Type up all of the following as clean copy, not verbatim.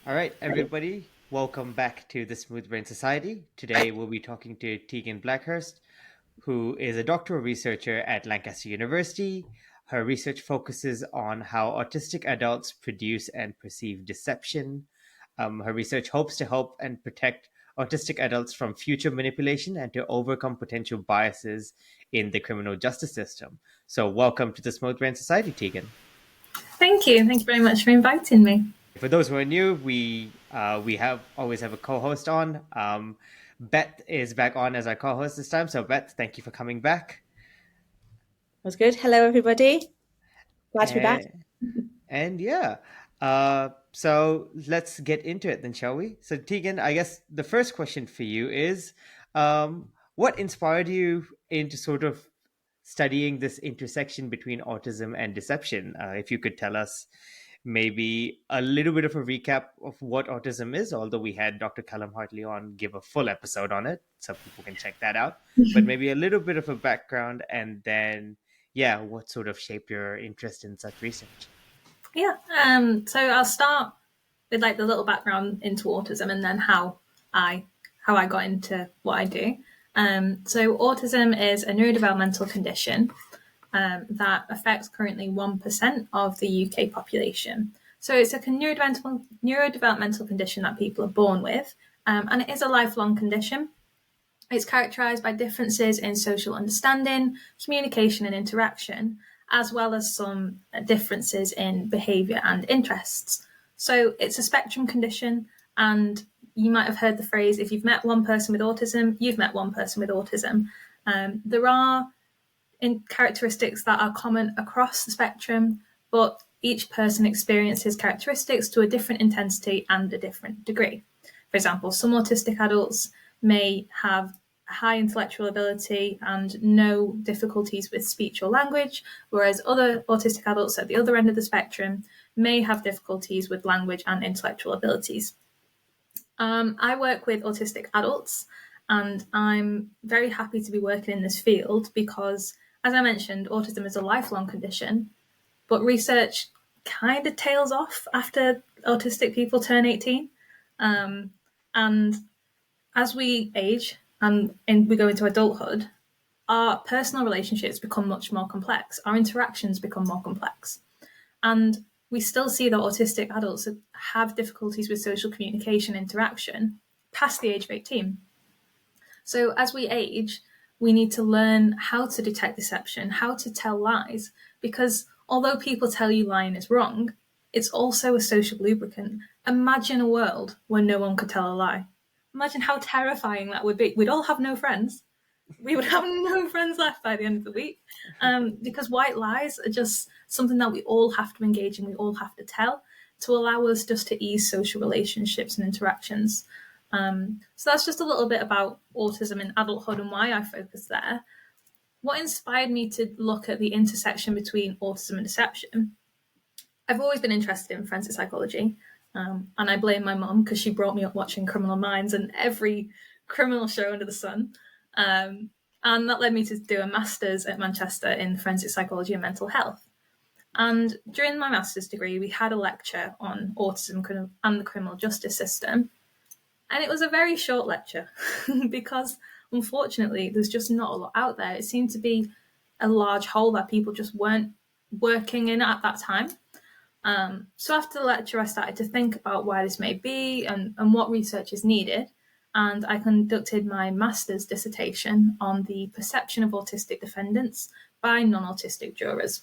All right, everybody, welcome back to the Smooth Brain Society. Today we'll be talking to Tiegan Blackhurst, who is a doctoral researcher at Lancaster University. Her research focuses on how autistic adults produce and perceive deception. Her research hopes to help and protect autistic adults from future manipulation and to overcome potential biases in the criminal justice system. So, welcome to the Smooth Brain Society, Tiegan. Thank you. Thank you very much for inviting me. For those who are new, we have always have a co-host on. Beth is back on as our co-host this time. So Beth, thank you for coming back. Was good. Hello, everybody. Glad to be back. And, and yeah, so let's get into it then, shall we? So Tegan, I guess the first question for you is, what inspired you into sort of studying this intersection between autism and deception? If you could tell us maybe a little bit of a recap of what autism is, although we had Dr. Callum Hartley on give a full episode on it, so people can check that out. But maybe a little bit of a background, and then, yeah, what sort of shaped your interest in such research? Yeah. So I'll start with like the little background into autism and then how I got into what I do. So autism is a neurodevelopmental condition that affects currently 1% of the UK population. So it's a neurodevelopmental condition that people are born with, and it is a lifelong condition. It's characterized by differences in social understanding, communication, and interaction, as well as some differences in behavior and interests. So it's a spectrum condition, and you might have heard the phrase, if you've met one person with autism, you've met one person with autism. There are characteristics that are common across the spectrum, but each person experiences characteristics to a different intensity and a different degree. For example, some autistic adults may have high intellectual ability and no difficulties with speech or language, whereas other autistic adults at the other end of the spectrum may have difficulties with language and intellectual abilities. I work with autistic adults, and I'm very happy to be working in this field because, as I mentioned, autism is a lifelong condition, but research kind of tails off after autistic people turn 18. And as we age and we go into adulthood, our personal relationships become much more complex. Our interactions become more complex. And we still see that autistic adults have difficulties with social communication interaction past the age of 18. So as we age, we need to learn how to detect deception, how to tell lies, because although people tell you lying is wrong, it's also a social lubricant. Imagine a world where no one could tell a lie. Imagine how terrifying that would be. We'd all have no friends. We would have no friends left by the end of the week, because white lies are just something that we all have to engage in, we all have to tell to allow us just to ease social relationships and interactions. So that's just a little bit about autism in adulthood and why I focus there. What inspired me to look at the intersection between autism and deception? I've always been interested in forensic psychology, and I blame my mum because she brought me up watching Criminal Minds and every criminal show under the sun. And that led me to do a master's at Manchester in forensic psychology and mental health. And during my master's degree, we had a lecture on autism and the criminal justice system. And it was a very short lecture because, unfortunately, there's just not a lot out there. It seemed to be a large hole that people just weren't working in at that time. So after the lecture, I started to think about why this may be and what research is needed. And I conducted my master's dissertation on the perception of autistic defendants by non-autistic jurors.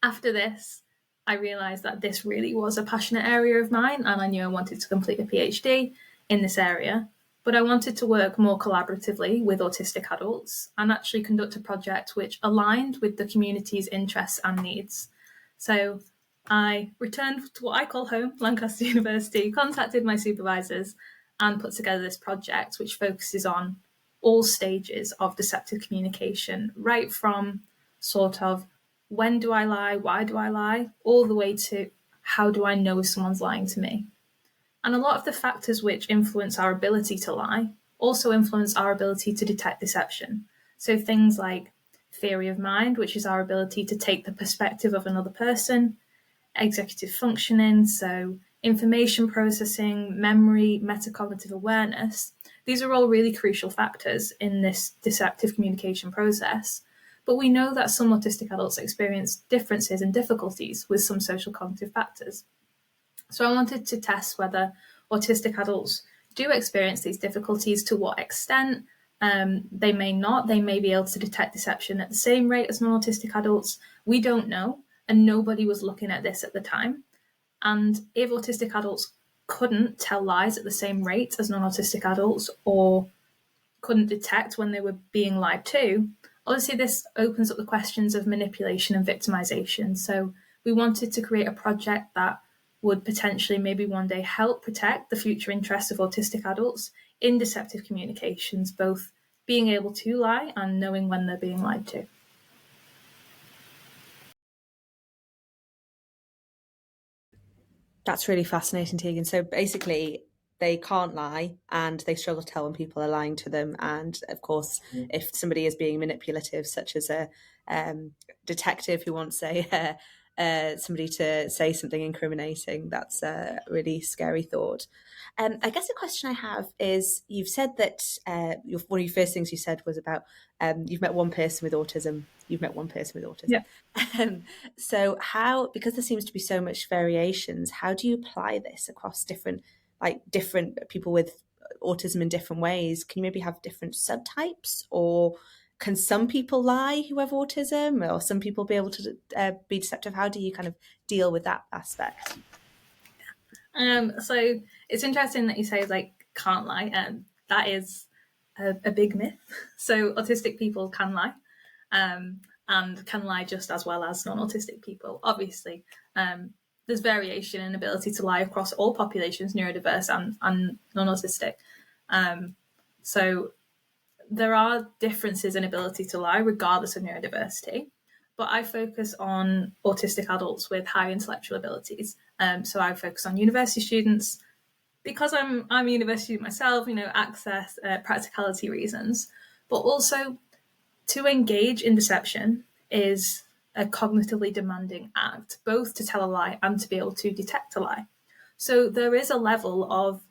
After this, I realised that this really was a passionate area of mine, and I knew I wanted to complete a PhD in this area. But I wanted to work more collaboratively with autistic adults and actually conduct a project which aligned with the community's interests and needs. So I returned to what I call home, Lancaster University, contacted my supervisors, and put together this project which focuses on all stages of deceptive communication, right from sort of when do I lie, why do I lie, all the way to how do I know if someone's lying to me. And a lot of the factors which influence our ability to lie also influence our ability to detect deception. So things like theory of mind, which is our ability to take the perspective of another person, executive functioning, so information processing, memory, metacognitive awareness. These are all really crucial factors in this deceptive communication process. But we know that some autistic adults experience differences and difficulties with some social cognitive factors. So I wanted to test whether autistic adults do experience these difficulties, to what extent. They may not. They may be able to detect deception at the same rate as non-autistic adults. We don't know, and nobody was looking at this at the time. And if autistic adults couldn't tell lies at the same rate as non-autistic adults, or couldn't detect when they were being lied to, obviously this opens up the questions of manipulation and victimization. So we wanted to create a project that would potentially maybe one day help protect the future interests of autistic adults in deceptive communications, both being able to lie and knowing when they're being lied to. That's really fascinating, Tiegan. So basically, they can't lie and they struggle to tell when people are lying to them. And of course, if somebody is being manipulative, such as a detective who wants somebody to say something incriminating, that's a really scary thought. I guess the question I have is, you've said that one of your first things you said was about you've met one person with autism. You've met one person with autism. Yeah. So how, because there seems to be so much variations, how do you apply this across different people with autism in different ways? Can you maybe have different subtypes, or can some people lie who have autism, or some people be able to be deceptive? How do you kind of deal with that aspect? So it's interesting that you say can't lie. That is a big myth. So autistic people can lie, and can lie just as well as non-autistic people. Obviously, there's variation in ability to lie across all populations, neurodiverse and non-autistic. So there are differences in ability to lie regardless of neurodiversity. But I focus on autistic adults with high intellectual abilities. So I focus on university students because I'm a university student myself, access, practicality reasons, but also to engage in deception is a cognitively demanding act, both to tell a lie and to be able to detect a lie. So there is a level of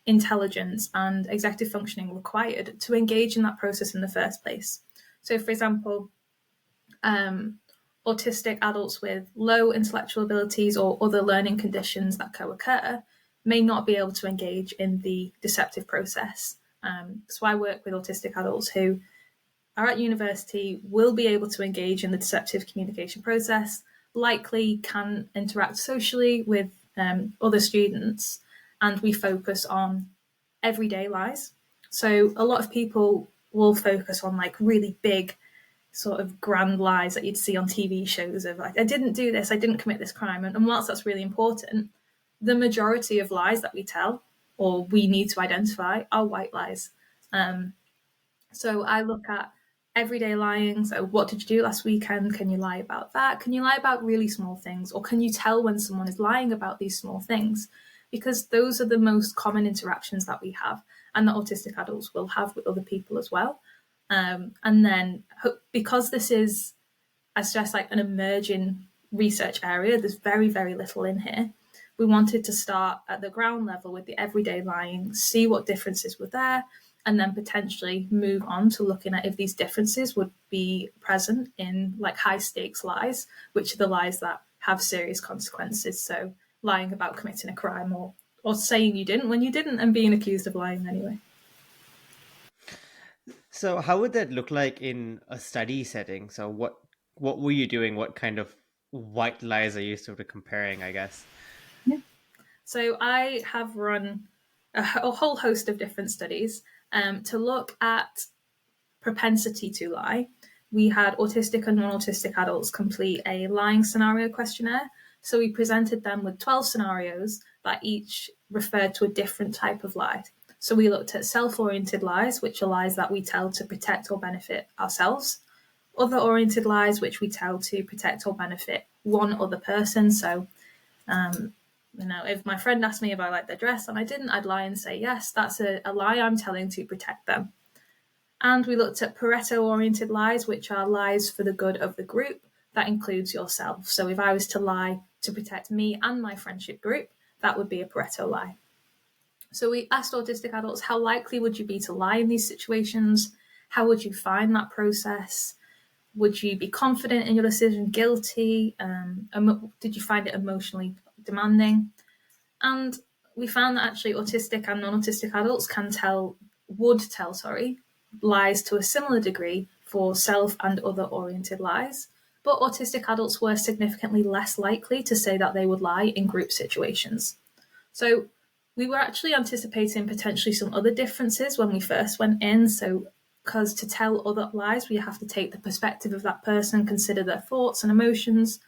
intelligence and executive functioning required to engage in that process in the first place. So, for example, autistic adults with low intellectual abilities or other learning conditions that co-occur may not be able to engage in the deceptive process. So I work with autistic adults who are at university, will be able to engage in the deceptive communication process, likely can interact socially with other students, and we focus on everyday lies. So a lot of people will focus on really big sort of grand lies that you'd see on TV shows of I didn't do this, I didn't commit this crime. And whilst that's really important, the majority of lies that we tell or we need to identify are white lies. So I look at everyday lying. So what did you do last weekend? Can you lie about that? Can you lie about really small things? Or can you tell when someone is lying about these small things? Because those are the most common interactions that we have and that autistic adults will have with other people as well. And then because this is, I stress, an emerging research area, there's very, very little in here. We wanted to start at the ground level with the everyday lying, see what differences were there, and then potentially move on to looking at if these differences would be present in high stakes lies, which are the lies that have serious consequences. So lying about committing a crime or saying you didn't when you didn't and being accused of lying anyway. So how would that look like in a study setting? So what were you doing? What kind of white lies are you sort of comparing, I guess? Yeah. So I have run a whole host of different studies to look at propensity to lie. We had autistic and non-autistic adults complete a lying scenario questionnaire. So we presented them with 12 scenarios that each referred to a different type of lie. So we looked at self-oriented lies, which are lies that we tell to protect or benefit ourselves. Other-oriented lies, which we tell to protect or benefit one other person. So, if my friend asked me if I liked their dress and I didn't, I'd lie and say, yes, that's a lie I'm telling to protect them. And we looked at Pareto-oriented lies, which are lies for the good of the group. That includes yourself. So if I was to lie to protect me and my friendship group, that would be a Pareto lie. So we asked autistic adults, how likely would you be to lie in these situations? How would you find that process? Would you be confident in your decision, guilty? Did you find it emotionally demanding? And we found that actually autistic and non-autistic adults would tell lies to a similar degree for self and other oriented lies. But autistic adults were significantly less likely to say that they would lie in group situations. So we were actually anticipating potentially some other differences when we first went in. So, because to tell other lies, we have to take the perspective of that person, consider their thoughts and emotions.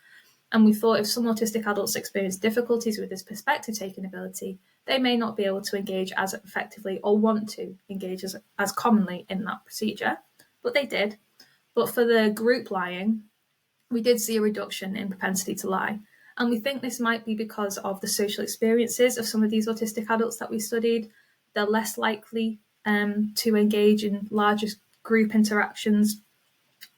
And we thought if some autistic adults experience difficulties with this perspective taking ability, they may not be able to engage as effectively or want to engage as commonly in that procedure. But they did. But for the group lying, we did see a reduction in propensity to lie. And we think this might be because of the social experiences of some of these autistic adults that we studied. They're less likely to engage in larger group interactions.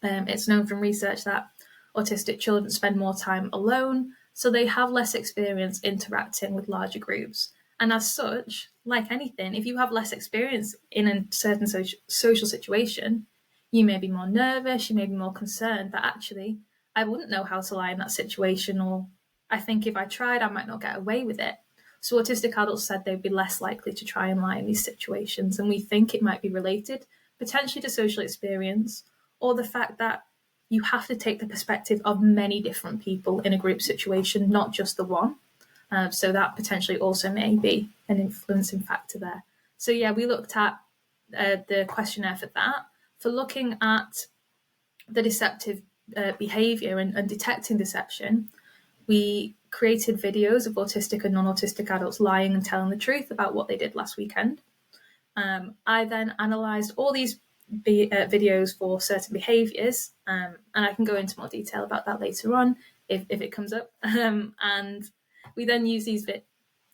It's known from research that autistic children spend more time alone, so they have less experience interacting with larger groups. And as such, like anything, if you have less experience in a certain social situation, you may be more nervous, you may be more concerned that actually, I wouldn't know how to lie in that situation, or I think if I tried, I might not get away with it. So autistic adults said they'd be less likely to try and lie in these situations, and we think it might be related, potentially to social experience, or the fact that you have to take the perspective of many different people in a group situation, not just the one. So that potentially also may be an influencing factor there. So yeah, we looked at the questionnaire for that, for looking at the deceptive behaviour and detecting deception. We created videos of autistic and non-autistic adults lying and telling the truth about what they did last weekend. I then analysed all these videos for certain behaviours, and I can go into more detail about that later on if it comes up. And we then use these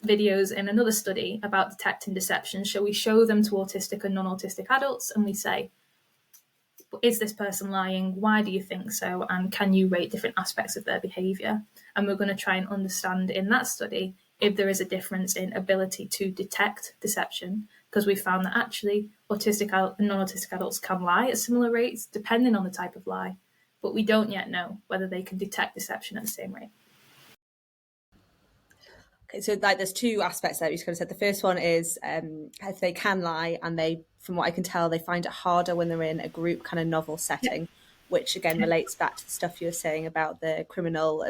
videos in another study about detecting deception. So we show them to autistic and non-autistic adults, and we say, is this person lying? Why do you think so? And can you rate different aspects of their behaviour? And we're going to try and understand in that study if there is a difference in ability to detect deception, because we found that actually autistic and non-autistic adults can lie at similar rates depending on the type of lie, but we don't yet know whether they can detect deception at the same rate. Okay, so there's two aspects there. You kind of said the first one is if they can lie, and they, from what I can tell, they find it harder when they're in a group kind of novel setting, which again relates back to the stuff you were saying about the criminal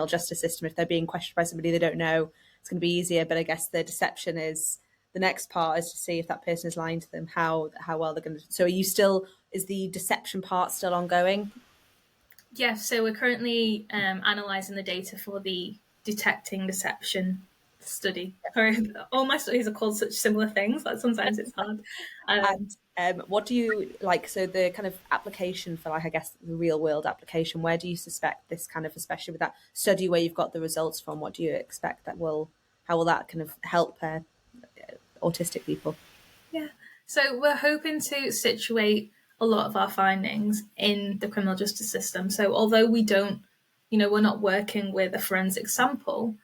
justice system. If they're being questioned by somebody they don't know, it's going to be easier. But I guess the deception is the next part, is to see if that person is lying to them, how well they're going to. So is the deception part still ongoing? Yeah, so we're currently analysing the data for the detecting deception study. Sorry, all my studies are called such similar things that sometimes it's hard. And what do you like? So the kind of application for, like, I guess the real world application, where do you suspect this kind of, especially with that study where you've got the results from, what do you expect how will that kind of help autistic people? Yeah, so we're hoping to situate a lot of our findings in the criminal justice system. So although we don't, we're not working with a forensic sample,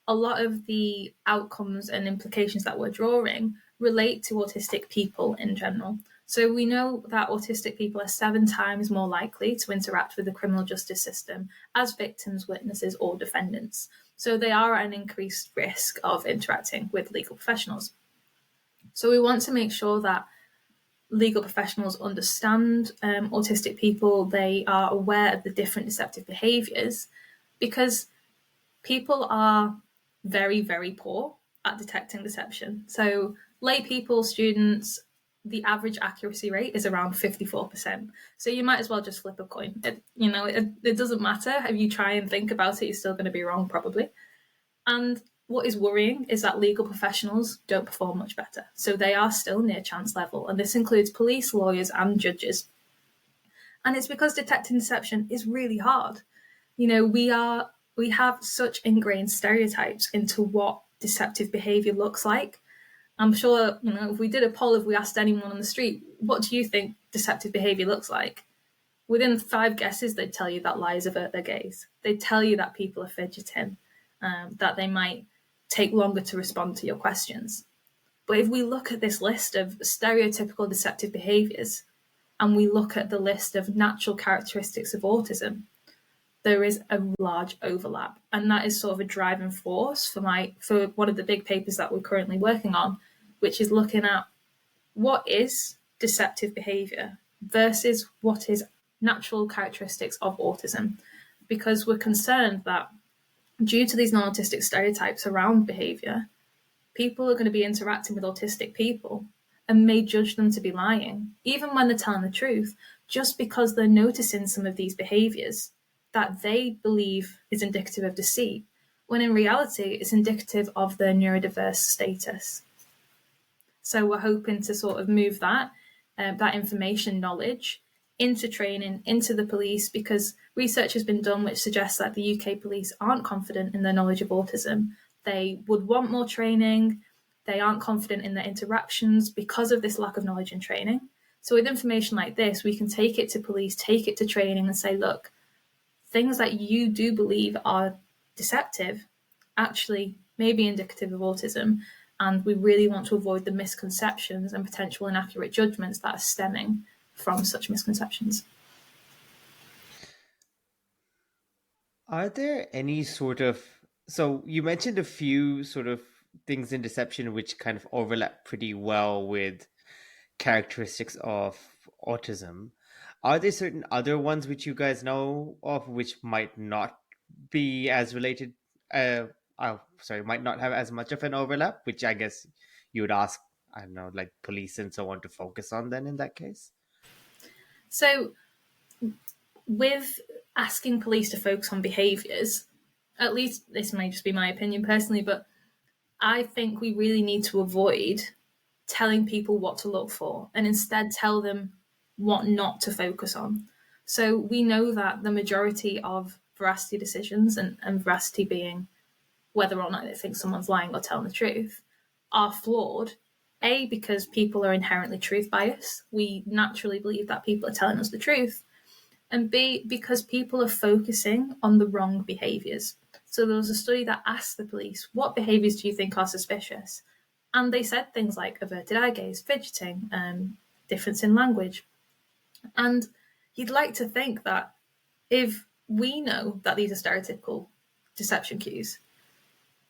a lot of the outcomes and implications that we're drawing relate to autistic people in general. So we know that autistic people are 7 times more likely to interact with the criminal justice system as victims, witnesses, or defendants. So they are at an increased risk of interacting with legal professionals. So we want to make sure that legal professionals understand autistic people, they are aware of the different deceptive behaviours, because people are very, very poor at detecting deception. So lay people, students, the average accuracy rate is around 54%. So you might as well just flip a coin. It doesn't matter. If you try and think about it, you're still going to be wrong probably. And what is worrying is that legal professionals don't perform much better. So they are still near chance level. And this includes police, lawyers, and judges. And it's because detecting deception is really hard. We have such ingrained stereotypes into what deceptive behaviour looks like. I'm sure, if we did a poll, if we asked anyone on the street, what do you think deceptive behaviour looks like? Within 5 guesses, they'd tell you that lies avert their gaze. They'd tell you that people are fidgeting, that they might take longer to respond to your questions. But if we look at this list of stereotypical deceptive behaviours and we look at the list of natural characteristics of autism, there is a large overlap. And that is sort of a driving force for one of the big papers that we're currently working on, which is looking at what is deceptive behaviour versus what is natural characteristics of autism. Because we're concerned that due to these non-autistic stereotypes around behaviour, people are going to be interacting with autistic people and may judge them to be lying, even when they're telling the truth, just because they're noticing some of these behaviours that they believe is indicative of deceit, when in reality it's indicative of their neurodiverse status. So we're hoping to sort of move that information knowledge into training, into the police, because research has been done which suggests that the UK police aren't confident in their knowledge of autism. They would want more training. They aren't confident in their interactions because of this lack of knowledge and training. So with information like this, we can take it to police, take it to training and say, look, things that you do believe are deceptive actually may be indicative of autism. And we really want to avoid the misconceptions and potential inaccurate judgments that are stemming from such misconceptions. Are there any sort of, so you mentioned a few sort of things in deception which kind of overlap pretty well with characteristics of autism. Are there certain other ones which you guys know of which might not be as related? Might not have as much of an overlap, which I guess you would ask, I don't know, like police and so on to focus on then in that case? So with asking police to focus on behaviours, at least this may just be my opinion personally, but I think we really need to avoid telling people what to look for and instead tell them what not to focus on. So we know that the majority of veracity decisions, and veracity being whether or not they think someone's lying or telling the truth, are flawed. A, because people are inherently truth biased. We naturally believe that people are telling us the truth. And B, because people are focusing on the wrong behaviours. So there was a study that asked the police, what behaviours do you think are suspicious? And they said things like averted eye gaze, fidgeting, difference in language. And you'd like to think that if we know that these are stereotypical deception cues,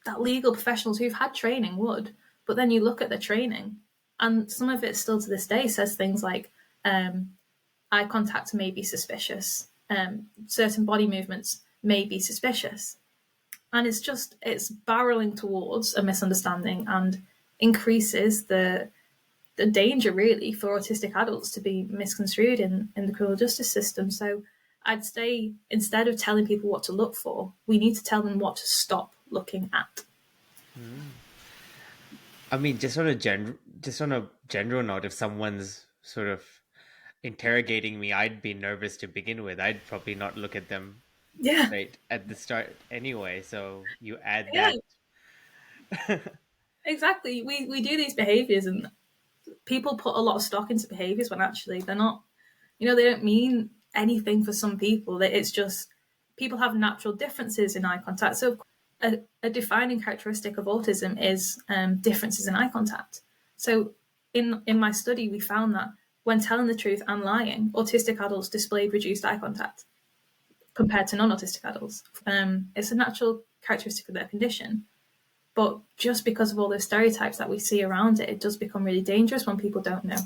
that legal professionals who've had training would. But then you look at the training, and some of it still to this day says things like eye contact may be suspicious, certain body movements may be suspicious. And it's barreling towards a misunderstanding and increases the danger really for autistic adults to be misconstrued in the criminal justice system. So I'd say instead of telling people what to look for, we need to tell them what to stop looking at. I mean, just on a general note, if someone's sort of interrogating me, I'd be nervous to begin with. I'd probably not look at them right at the start anyway. So you add that. Exactly. We do these behaviours, and people put a lot of stock into behaviours when actually they're not, they don't mean anything for some people. It's just people have natural differences in eye contact. So a defining characteristic of autism is differences in eye contact. So in my study, we found that when telling the truth and lying, autistic adults displayed reduced eye contact compared to non-autistic adults. It's a natural characteristic of their condition. But just because of all those stereotypes that we see around it, it does become really dangerous when people don't know.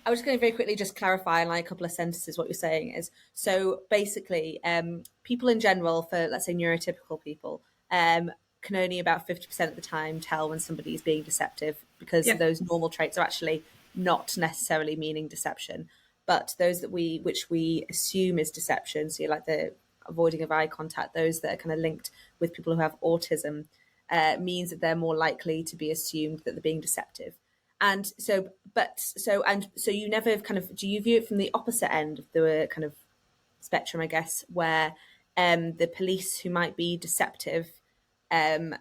I was just going to very quickly just clarify in like a couple of sentences what you're saying is, so basically people in general, for let's say neurotypical people, can only about 50% of the time tell when somebody is being deceptive, because those normal traits are actually not necessarily meaning deception. But those which we assume is deception, so like the avoiding of eye contact, those that are kind of linked with people who have autism, means that they're more likely to be assumed that they're being deceptive. And so you never kind of, do you view it from the opposite end of the kind of spectrum, I guess, where the police who might be deceptive, and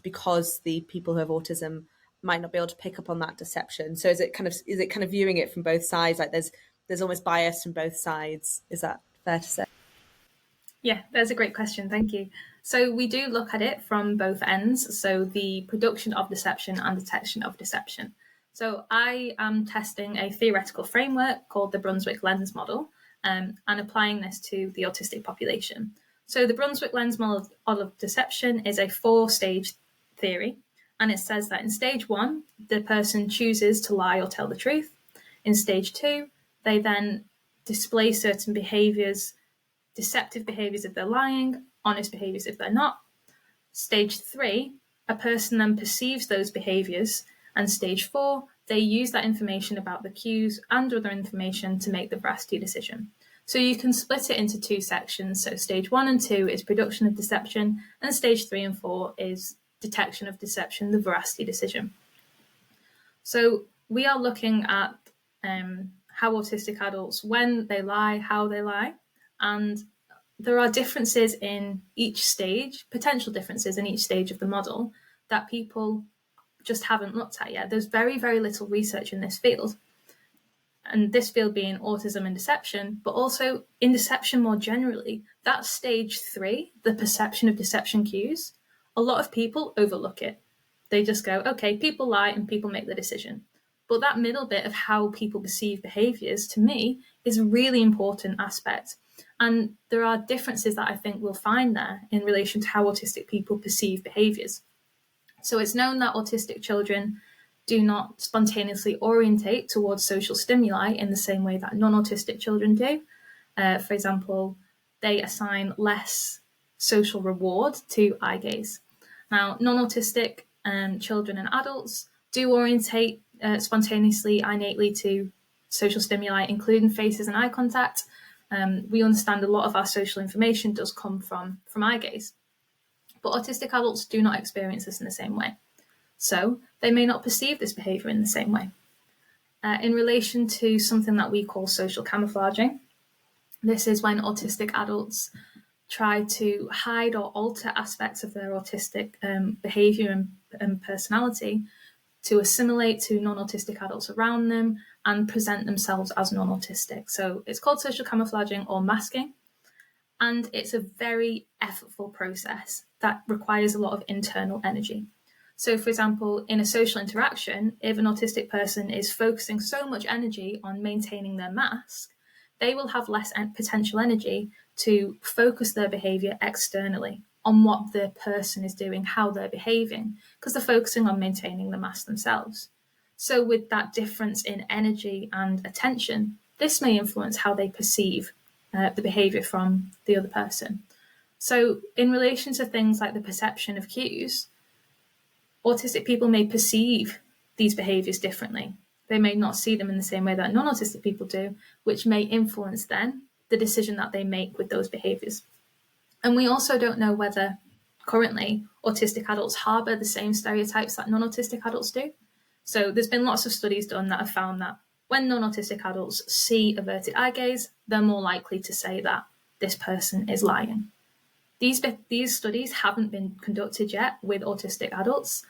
because the people who have autism might not be able to pick up on that deception? So is it kind of viewing it from both sides, like there's almost bias from both sides? Is that fair to say? Yeah, that's a great question. Thank you. So we do look at it from both ends. So the production of deception and detection of deception. So I am testing a theoretical framework called the Brunswick Lens model, and applying this to the autistic population. So the Brunswick Lens model of deception is a 4-stage theory, and it says that in stage 1, the person chooses to lie or tell the truth. In stage 2, they then display certain behaviours, deceptive behaviours if they're lying, honest behaviours if they're not. Stage 3, a person then perceives those behaviours, and stage 4, they use that information about the cues and other information to make the veracity decision. So you can split it into 2 sections. So stage 1 and 2 is production of deception, and stage 3 and 4 is detection of deception, the veracity decision. So we are looking at how autistic adults, when they lie, how they lie, and there are differences in each stage, potential differences in each stage of the model that people just haven't looked at yet. There's very, very little research in this field, and this field being autism and deception, but also in deception more generally. That stage 3, the perception of deception cues, a lot of people overlook it. They just go, okay, people lie and people make the decision. But that middle bit of how people perceive behaviours, to me, is a really important aspect. And there are differences that I think we'll find there in relation to how autistic people perceive behaviours. So it's known that autistic children do not spontaneously orientate towards social stimuli in the same way that non-autistic children do. For example, they assign less social reward to eye gaze. Now, non-autistic children and adults do orientate spontaneously, innately to social stimuli, including faces and eye contact. We understand a lot of our social information does come from eye gaze. But autistic adults do not experience this in the same way. So they may not perceive this behaviour in the same way. In relation to something that we call social camouflaging, this is when autistic adults try to hide or alter aspects of their autistic behaviour and personality to assimilate to non-autistic adults around them and present themselves as non-autistic. So it's called social camouflaging or masking. And it's a very effortful process that requires a lot of internal energy. So, for example, in a social interaction, if an autistic person is focusing so much energy on maintaining their mask, they will have less potential energy to focus their behaviour externally on what the person is doing, how they're behaving, because they're focusing on maintaining the mask themselves. So with that difference in energy and attention, this may influence how they perceive the behaviour from the other person. So in relation to things like the perception of cues, autistic people may perceive these behaviours differently. They may not see them in the same way that non-autistic people do, which may influence then the decision that they make with those behaviours. And we also don't know whether currently autistic adults harbour the same stereotypes that non-autistic adults do. So there's been lots of studies done that have found that when non-autistic adults see averted eye gaze, they're more likely to say that this person is lying. These studies haven't been conducted yet with autistic adults.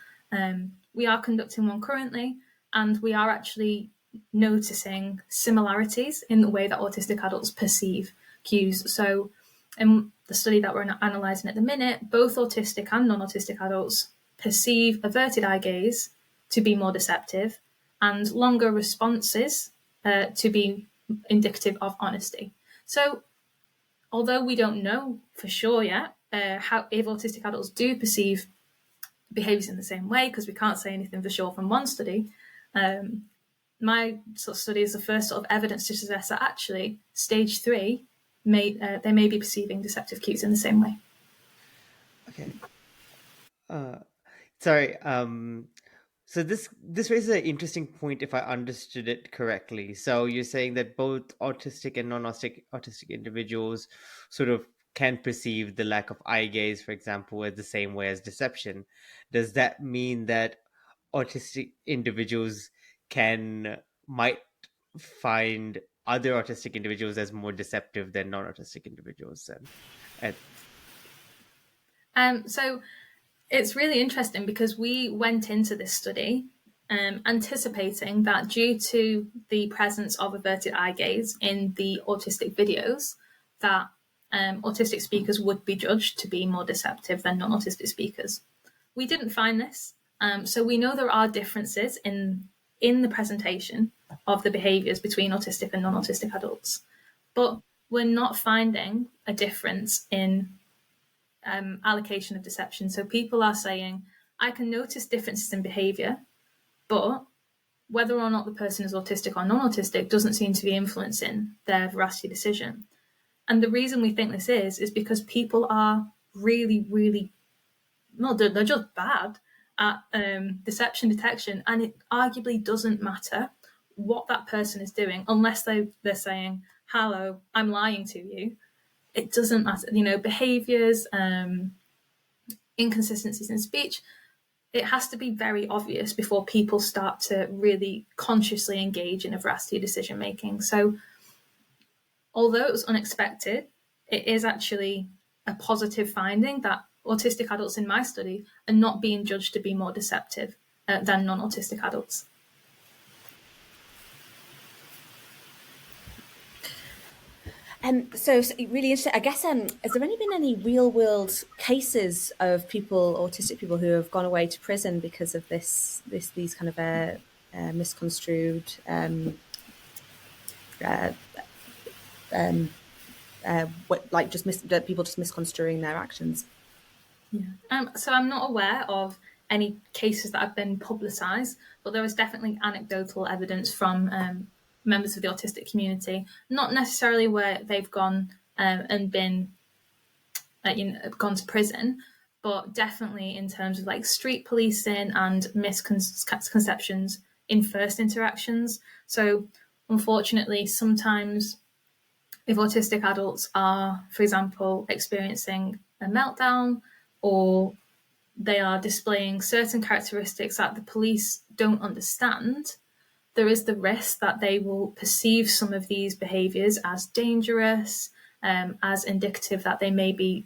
We are conducting one currently, and we are actually noticing similarities in the way that autistic adults perceive cues. So in the study that we're analysing at the minute, both autistic and non-autistic adults perceive averted eye gaze to be more deceptive and longer responses to be indicative of honesty. So although we don't know for sure yet how if autistic adults do perceive behaviours in the same way, because we can't say anything for sure from one study, my sort of study is the first sort of evidence to suggest that actually stage 3 they may be perceiving deceptive cues in the same way. Okay. Sorry. So this raises an interesting point if I understood it correctly. So you're saying that both autistic and non-autistic individuals sort of can perceive the lack of eye gaze, for example, as the same way as deception. Does that mean that autistic individuals might find other autistic individuals as more deceptive than non-autistic individuals then? So it's really interesting because we went into this study anticipating that due to the presence of averted eye gaze in the autistic videos, that autistic speakers would be judged to be more deceptive than non-autistic speakers. We didn't find this, so we know there are differences in the presentation of the behaviours between autistic and non-autistic adults, but we're not finding a difference in allocation of deception. So people are saying, I can notice differences in behaviour, but whether or not the person is autistic or non-autistic doesn't seem to be influencing their veracity decision. And the reason we think this is because people are really, really, no, they're just bad at deception detection, and it arguably doesn't matter what that person is doing unless they're saying, hello, I'm lying to you. It doesn't matter, behaviours, inconsistencies in speech. It has to be very obvious before people start to really consciously engage in a veracity decision making. So although it was unexpected, it is actually a positive finding that autistic adults in my study are not being judged to be more deceptive than non-autistic adults. So really interesting. I guess, has there been any real world cases of autistic people who have gone away to prison because of these kind of misconstrued, people just misconstruing their actions? Yeah. So I'm not aware of any cases that have been publicised, but there is definitely anecdotal evidence from members of the autistic community, not necessarily where they've gone and been, gone to prison, but definitely in terms of like street policing and misconceptions in first interactions. So unfortunately, sometimes if autistic adults are, for example, experiencing a meltdown, or they are displaying certain characteristics that the police don't understand, there is the risk that they will perceive some of these behaviours as dangerous, as indicative that they may be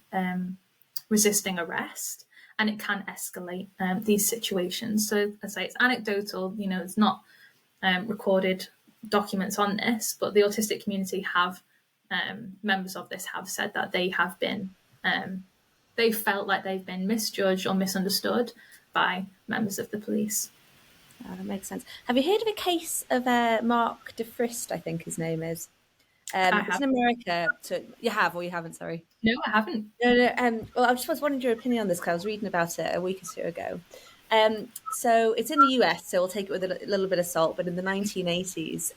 resisting arrest, and it can escalate these situations. So, as I say, it's anecdotal, it's not recorded documents on this, but the autistic community have, members of this have said that they have been, they felt like they've been misjudged or misunderstood by members of the police. Oh, that makes sense. Have you heard of a case of Mark DeFrist, I think his name is? It's in America. So you have, or you haven't, sorry. No, I haven't. No. Well, I just was wondering your opinion on this because I was reading about it a week or two ago. So it's in the US, so we'll take it with a little bit of salt, but in the 1980s,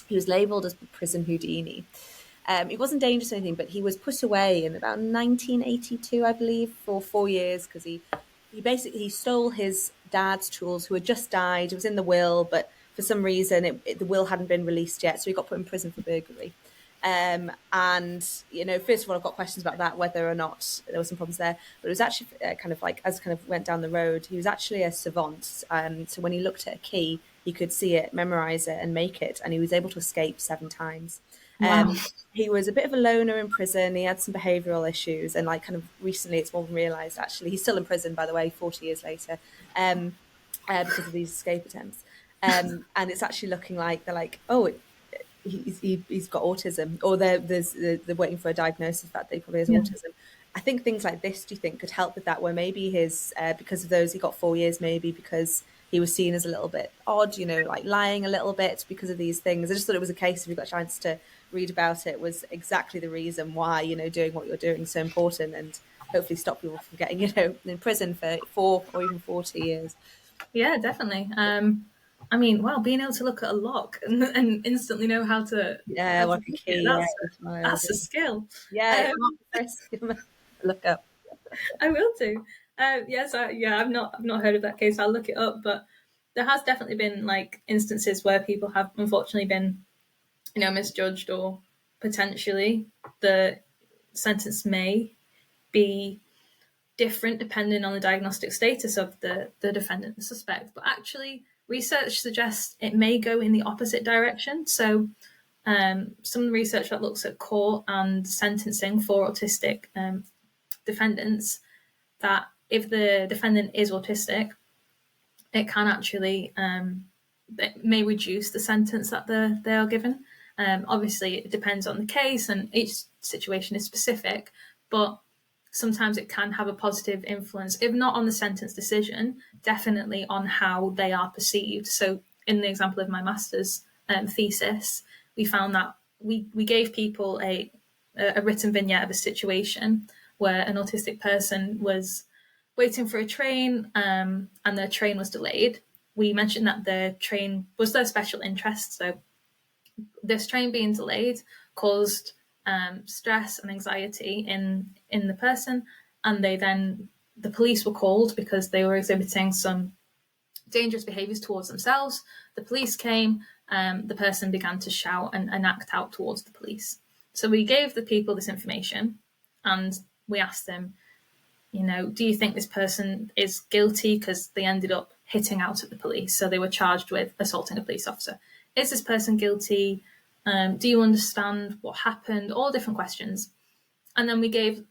he was labelled as prison Houdini. He wasn't dangerous or anything, but he was put away in about 1982, I believe, for 4 years because he stole his dad's tools, who had just died. It was in the will, but for some reason the will hadn't been released yet, so he got put in prison for burglary. And first of all, I've got questions about that, whether or not there were some problems there. But it was actually as went down the road, he was actually a savant. So when he looked at a key, he could see it, memorize it, and make it, and he was able to escape 7 times. Wow. He was a bit of a loner in prison. He had some behavioural issues, and recently it's more than realised. Actually, he's still in prison, by the way, 40 years later, because of these escape attempts. And it's actually looking like they're like, oh, he's got autism, or they're waiting for a diagnosis that they probably has autism. I think things like this, do you think, could help with that? Where maybe because of those, he got 4 years, maybe because he was seen as a little bit odd, like lying a little bit because of these things. I just thought it was a case, if you've got a chance to read about it, was exactly the reason why, doing what you're doing is so important, and hopefully stop people from getting, in prison for 4 or even 40 years. Yeah, definitely. Being able to look at a lock and instantly know how to like a key, that's a skill. Yeah, look up. I will do. I've not heard of that case. I'll look it up, but there has definitely been instances where people have unfortunately been, misjudged, or potentially the sentence may be different depending on the diagnostic status of the defendant, the suspect. But actually, research suggests it may go in the opposite direction. So some research that looks at court and sentencing for autistic defendants, that if the defendant is autistic, it can actually it may reduce the sentence that they are given. Obviously, it depends on the case, and each situation is specific, but sometimes it can have a positive influence, if not on the sentence decision, definitely on how they are perceived. So in the example of my master's thesis, we found that we gave people a written vignette of a situation where an autistic person was waiting for a train, and their train was delayed. We mentioned that the train was their special interest, so this train being delayed caused stress and anxiety in the person, and the police were called because they were exhibiting some dangerous behaviours towards themselves. The police came, the person began to shout and act out towards the police. So we gave the people this information, and we asked them, do you think this person is guilty? Because they ended up hitting out at the police. So they were charged with assaulting a police officer. Is this person guilty? Do you understand what happened? All different questions. And then we gave,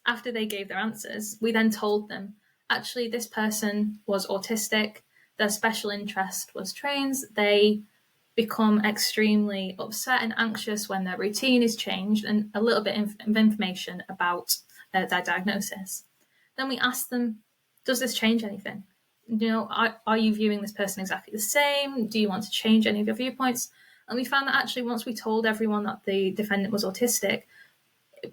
after they gave their answers, we then told them, actually, this person was autistic. Their special interest was trains. They become extremely upset and anxious when their routine is changed, and a little bit of information about their diagnosis. Then we asked them, does this change anything? Are you viewing this person exactly the same? Do you want to change any of your viewpoints? And we found that actually once we told everyone that the defendant was autistic,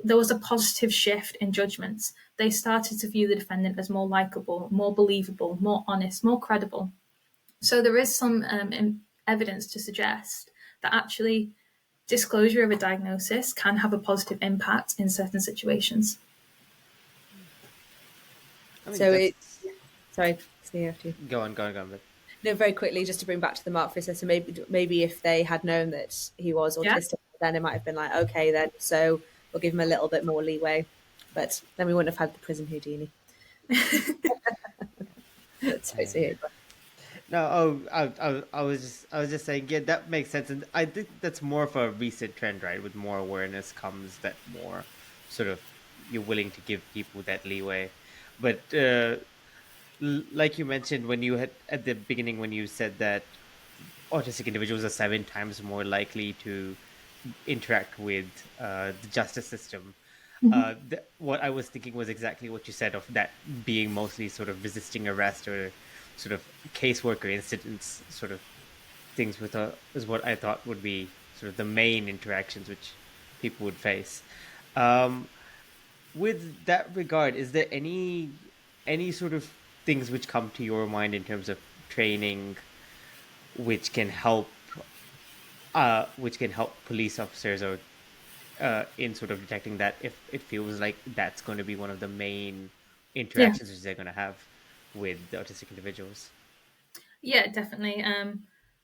there was a positive shift in judgments. They started to view the defendant as more likable, more believable, more honest, more credible. So there is some evidence to suggest that actually disclosure of a diagnosis can have a positive impact in certain situations. Sorry, you have to go on. But... No, very quickly, just to bring back to the mark for a second. So maybe if they had known that he was autistic, then it might have been like, okay, then so we'll give him a little bit more leeway, but then we wouldn't have had the prison Houdini. No, I was just saying, yeah, that makes sense, and I think that's more of a recent trend, right? With more awareness comes that more sort of you're willing to give people that leeway, but like you mentioned when you had at the beginning when you said that autistic individuals are 7 times more likely to interact with the justice system. What I was thinking was exactly what you said, of that being mostly sort of resisting arrest or sort of caseworker incidents, sort of things is what I thought would be sort of the main interactions which people would face. With that regard, is there any sort of things which come to your mind in terms of training which can help police officers or in sort of detecting that, if it feels like that's going to be one of the main interactions which they're going to have with the autistic individuals? Yeah, definitely.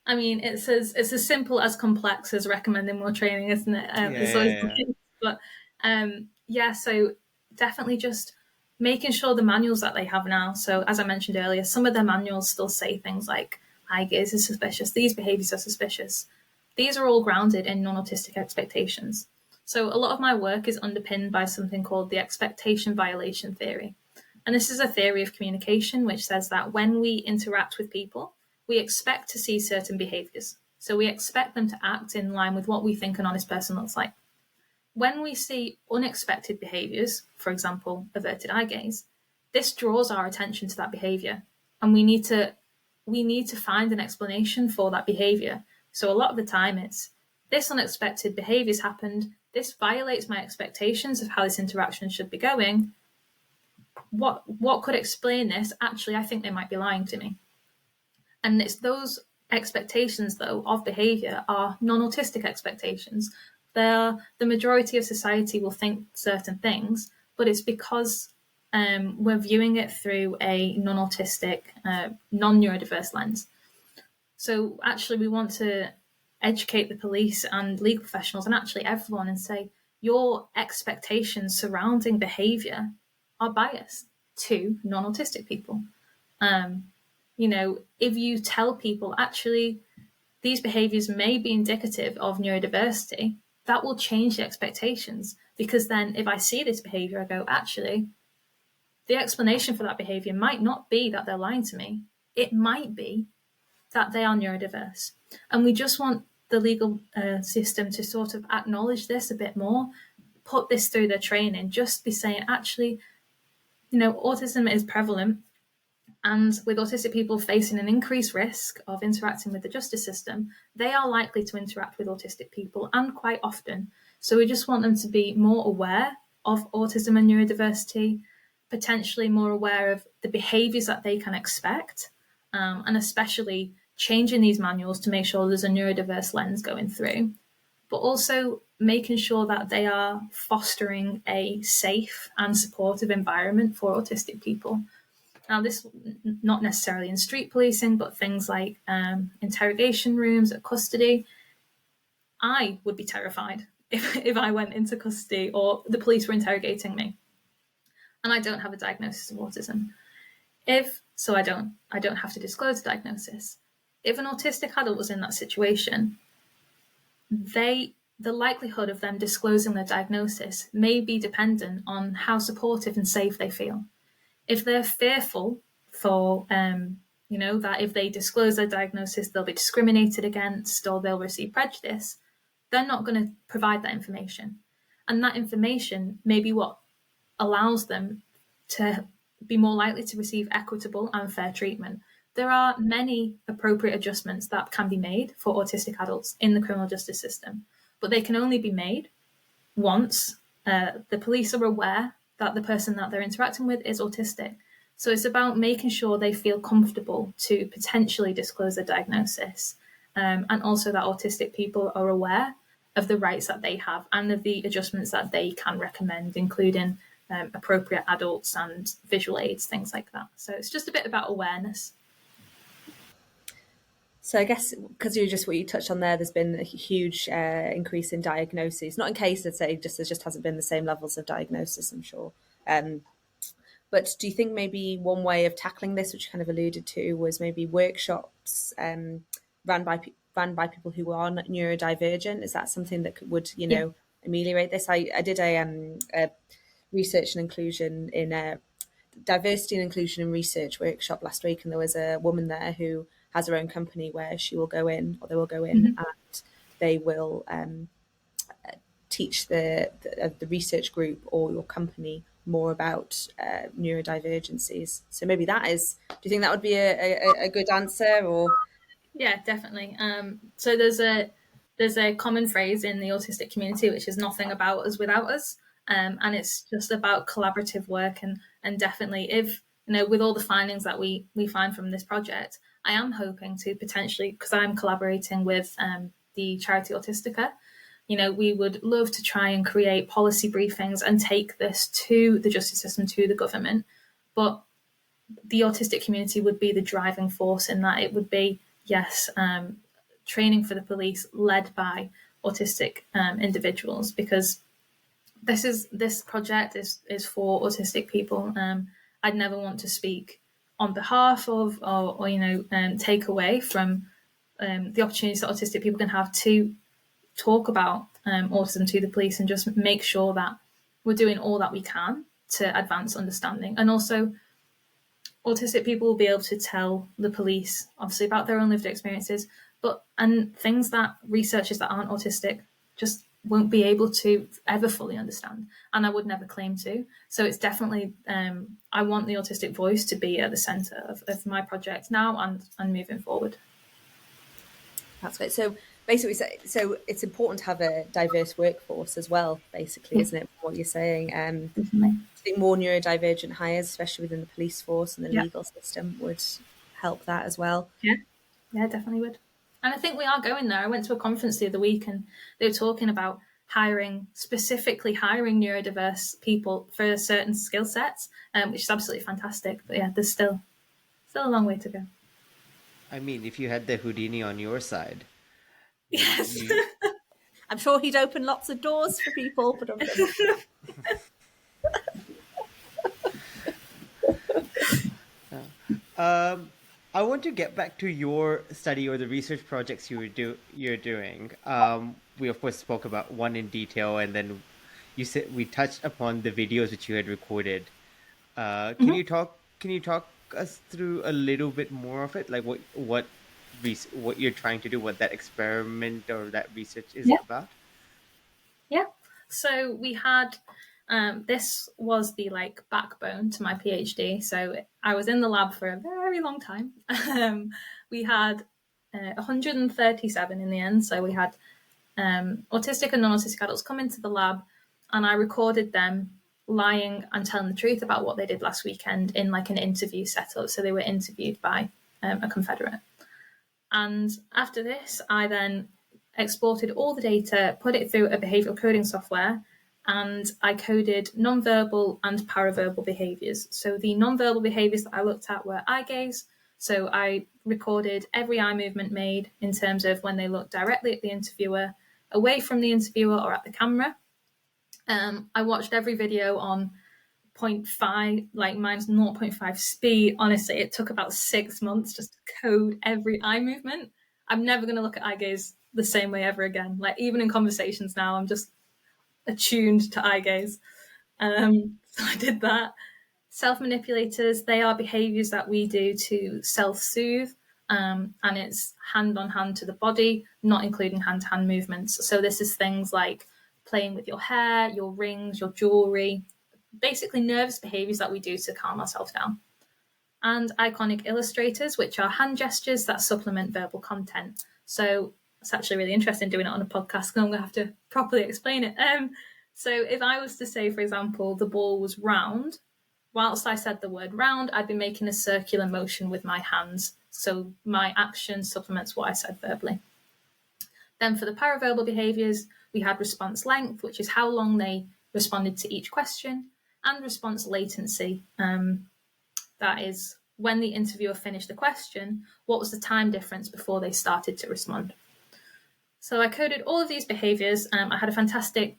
I mean, it's as simple as complex as recommending more training, isn't it? It's always but so definitely just making sure the manuals that they have now. So as I mentioned earlier, some of their manuals still say things like eye gaze is suspicious, these behaviors are suspicious. These are all grounded in non-autistic expectations. So a lot of my work is underpinned by something called the expectation violation theory. And this is a theory of communication which says that when we interact with people, we expect to see certain behaviors. So we expect them to act in line with what we think an honest person looks like. When we see unexpected behaviors, for example, averted eye gaze, this draws our attention to that behavior, and we need to find an explanation for that behavior. So a lot of the time it's, this unexpected behavior's happened, this violates my expectations of how this interaction should be going. What could explain this? Actually, I think they might be lying to me. And it's those expectations, though, of behavior are non-autistic expectations. The majority of society will think certain things, but it's because we're viewing it through a non-autistic, non-neurodiverse lens. So actually, we want to educate the police and legal professionals and actually everyone and say, your expectations surrounding behavior are biased to non-autistic people. If you tell people, actually, these behaviors may be indicative of neurodiversity, that will change the expectations. Because then if I see this behavior, I go, actually, the explanation for that behavior might not be that they're lying to me. It might be that they are neurodiverse. And we just want the legal system to sort of acknowledge this a bit more, put this through their training, just be saying, actually, autism is prevalent. And with autistic people facing an increased risk of interacting with the justice system, they are likely to interact with autistic people, and quite often. So we just want them to be more aware of autism and neurodiversity, potentially more aware of the behaviours that they can expect, and especially changing these manuals to make sure there's a neurodiverse lens going through, but also making sure that they are fostering a safe and supportive environment for autistic people. Now, this not necessarily in street policing, but things like interrogation rooms at custody. I would be terrified if I went into custody or the police were interrogating me, and I don't have a diagnosis of autism. I don't have to disclose a diagnosis. If an autistic adult was in that situation, the likelihood of them disclosing their diagnosis may be dependent on how supportive and safe they feel. If they're fearful for, that if they disclose their diagnosis, they'll be discriminated against or they'll receive prejudice, they're not going to provide that information. And that information may be what allows them to be more likely to receive equitable and fair treatment. There are many appropriate adjustments that can be made for autistic adults in the criminal justice system, but they can only be made once the police are aware that the person that they're interacting with is autistic. So it's about making sure they feel comfortable to potentially disclose their diagnosis, and also that autistic people are aware of the rights that they have and of the adjustments that they can recommend, including appropriate adults and visual aids, things like that. So it's just a bit about awareness. So I guess because what you touched on there's been a huge increase in diagnoses, not in cases, say, there just hasn't been the same levels of diagnosis, I'm sure. But do you think maybe one way of tackling this, which you kind of alluded to, was maybe workshops ran by people who are neurodivergent? Is that something that would, ameliorate this? I did a research and inclusion in a diversity and inclusion and research workshop last week, and there was a woman there who has her own company where they will go in and they will teach the research group or your company more about neurodivergencies. So maybe do you think that would be a good answer? Or yeah, definitely. So there's a common phrase in the autistic community which is nothing about us without us, and it's just about collaborative work, and definitely if with all the findings that we find from this project, I am hoping to potentially, because I'm collaborating with the charity Autistica, we would love to try and create policy briefings and take this to the justice system, to the government. But the autistic community would be the driving force in that. It would be, yes, training for the police led by autistic individuals, because this project is for autistic people. I'd never want to speak on behalf of or take away from the opportunities that autistic people can have to talk about autism to the police, and just make sure that we're doing all that we can to advance understanding. And also, autistic people will be able to tell the police, obviously, about their own lived experiences, and things that researchers that aren't autistic just won't be able to ever fully understand, and I would never claim to. So it's definitely, I want the autistic voice to be at the centre of my project now and moving forward. That's great. So basically, so it's important to have a diverse workforce as well, basically, isn't it, what you're saying? Definitely. I think more neurodivergent hires, especially within the police force and the legal system, would help that as well. Yeah, definitely would. And I think we are going there. I went to a conference the other week and they were talking about specifically hiring neurodiverse people for certain skill sets, which is absolutely fantastic. But yeah, there's still a long way to go. I mean, if you had the Houdini on your side. Yes. I'm sure he'd open lots of doors for people, but I want to get back to your study or the research projects you're doing. We of course spoke about one in detail, and then you said we touched upon the videos which you had recorded. Can you talk us through a little bit more of it, like what what you're trying to do, what that experiment or that research is Yeah. about? Yeah. So we had this was the like backbone to my PhD. So I was in the lab for a very long time. We had 137 in the end. So we had autistic and non-autistic adults come into the lab, and I recorded them lying and telling the truth about what they did last weekend in like an interview setup. So they were interviewed by a confederate. And after this, I then exported all the data, put it through a behavioral coding software, and I coded nonverbal and paraverbal behaviors. So the nonverbal behaviors that I looked at were eye gaze. So I recorded every eye movement made in terms of when they looked directly at the interviewer, away from the interviewer, or at the camera. I watched every video on 0.5, like mine's 0.5 speed. Honestly, it took about 6 months just to code every eye movement. I'm never going to look at eye gaze the same way ever again. Like, even in conversations now, I'm just attuned to eye gaze. So I did that. Self-manipulators, they are behaviors that we do to self-soothe, and it's hand on hand to the body, not including hand-to-hand movements. So this is things like playing with your hair, your rings, your jewelry, basically nervous behaviors that we do to calm ourselves down. And iconic illustrators, which are hand gestures that supplement verbal content. So it's actually really interesting doing it on a podcast, because I'm going to have to properly explain it. So if I was to say, for example, the ball was round, whilst I said the word round, I'd be making a circular motion with my hands. So my action supplements what I said verbally. Then for the paraverbal behaviours, we had response length, which is how long they responded to each question, and response latency. That is when the interviewer finished the question, what was the time difference before they started to respond? So I coded all of these behaviours. I had a fantastic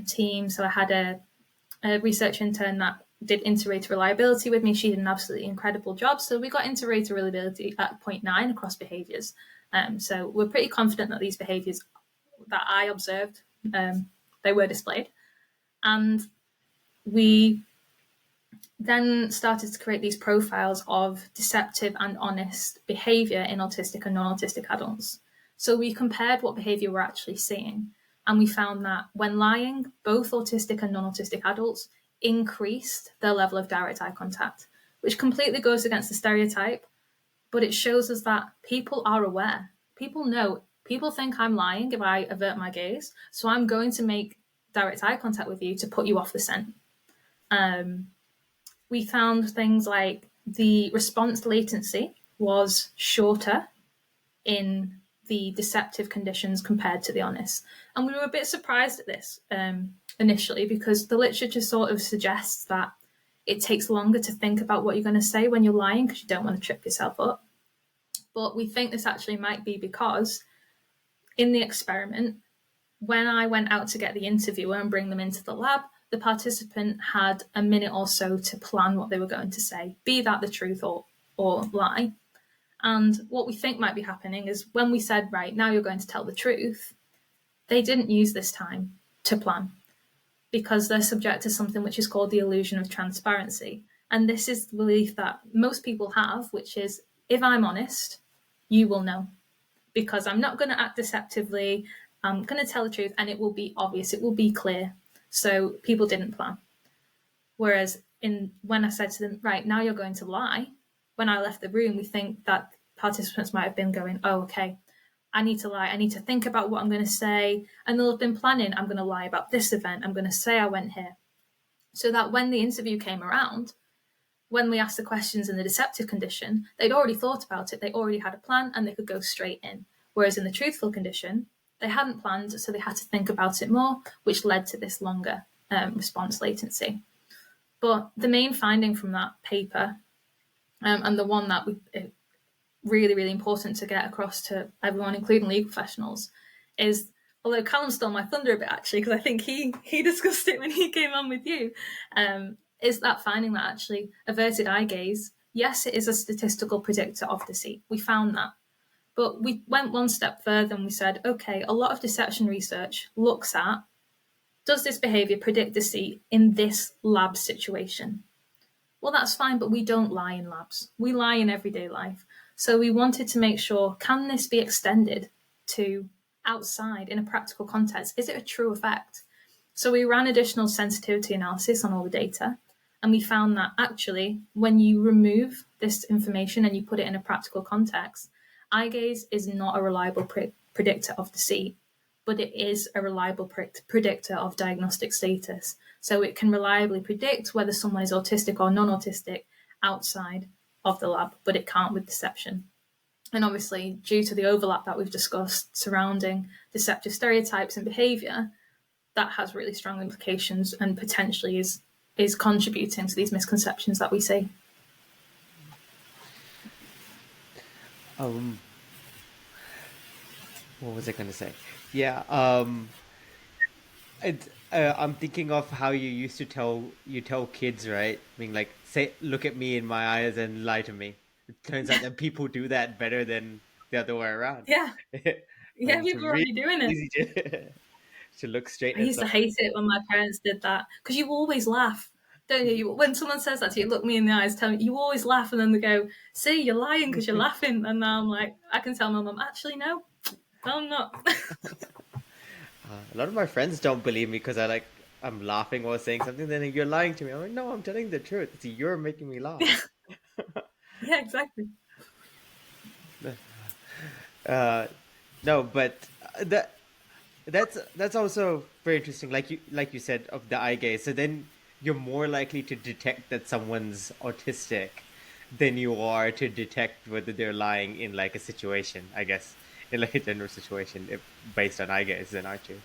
team. So I had a research intern that did inter-rater reliability with me. She did an absolutely incredible job. So we got inter-rater reliability at 0.9 across behaviours. So we're pretty confident that these behaviours that I observed, they were displayed. And we then started to create these profiles of deceptive and honest behaviour in autistic and non-autistic adults. So we compared what behaviour we're actually seeing, and we found that when lying, both autistic and non-autistic adults increased their level of direct eye contact, which completely goes against the stereotype, but it shows us that people are aware. People know, people think I'm lying if I avert my gaze, so I'm going to make direct eye contact with you to put you off the scent. We found things like the response latency was shorter in the deceptive conditions compared to the honest. And we were a bit surprised at this initially, because the literature sort of suggests that it takes longer to think about what you're going to say when you're lying, because you don't want to trip yourself up. But we think this actually might be because in the experiment, when I went out to get the interviewer and bring them into the lab, the participant had a minute or so to plan what they were going to say, be that the truth or lie. And what we think might be happening is when we said, right, now you're going to tell the truth, they didn't use this time to plan, because they're subject to something which is called the illusion of transparency. And this is the belief that most people have, which is, if I'm honest, you will know, because I'm not going to act deceptively. I'm going to tell the truth, and it will be obvious, it will be clear. So people didn't plan. Whereas when I said to them, right, now you're going to lie, when I left the room, we think that participants might have been going, oh, okay, I need to lie. I need to think about what I'm going to say. And they'll have been planning, I'm going to lie about this event. I'm going to say I went here. So that when the interview came around, when we asked the questions in the deceptive condition, they'd already thought about it. They already had a plan, and they could go straight in. Whereas in the truthful condition, they hadn't planned, so they had to think about it more, which led to this longer response latency. But the main finding from that paper, and the one that really, really important to get across to everyone, including legal professionals, is, although Callum stole my thunder a bit actually, because I think he discussed it when he came on with you, is that finding that actually averted eye gaze, yes, it is a statistical predictor of deceit. We found that. But we went one step further and we said, okay, a lot of deception research looks at, does this behaviour predict deceit in this lab situation? Well, that's fine, but we don't lie in labs. We lie in everyday life. So we wanted to make sure, can this be extended to outside in a practical context? Is it a true effect? So we ran additional sensitivity analysis on all the data, and we found that actually, when you remove this information and you put it in a practical context, eye gaze is not a reliable predictor of deceit, but it is a reliable predictor of diagnostic status. So it can reliably predict whether someone is autistic or non-autistic outside of the lab, but it can't with deception. And obviously, due to the overlap that we've discussed surrounding deceptive stereotypes and behaviour, that has really strong implications and potentially is contributing to these misconceptions that we see. What was I going to say? Yeah, I'm thinking of how you used to tell kids, right? I mean, like, say, look at me in my eyes and lie to me. It turns out that people do that better than the other way around. Yeah, yeah, It's people are already doing it. easy to look straight I at used to someone. hate it when my parents did that, because you always laugh, don't you? When someone says that to you, look me in the eyes, tell me, you always laugh, and then they go, see, you're lying because you're laughing. And now I'm like, I can tell my mum, actually, no, I'm not. A lot of my friends don't believe me because I'm laughing while saying something. Then you're lying to me. I'm like, no, I'm telling the truth. See, you're making me laugh. Yeah, exactly. No, but that's also very interesting. Like you said of the eye gaze. So then you're more likely to detect that someone's autistic than you are to detect whether they're lying in like a situation. I guess in like a general situation, based on eye gaze, then aren't you?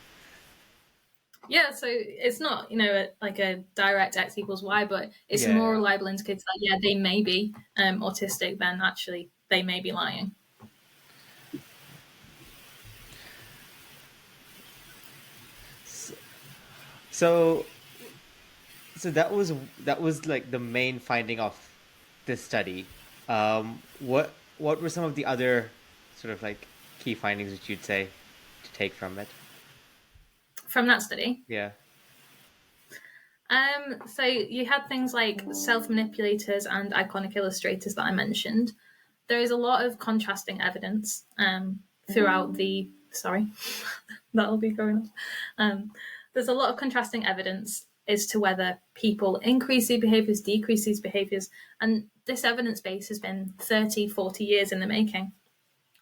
Yeah, so it's not, like a direct X equals Y, but it's a Yeah, more yeah. reliable indicator that, yeah, they may be autistic than actually they may be lying. So so that was like the main finding of this study. What were some of the other sort of like key findings that you'd say to take from it? From that study, Yeah. so you had things like self-manipulators and iconic illustrators that I mentioned. There is a lot of contrasting evidence throughout the... Sorry, that'll be going on. There's a lot of contrasting evidence as to whether people increase these behaviours, decrease these behaviours, and this evidence base has been 30, 40 years in the making.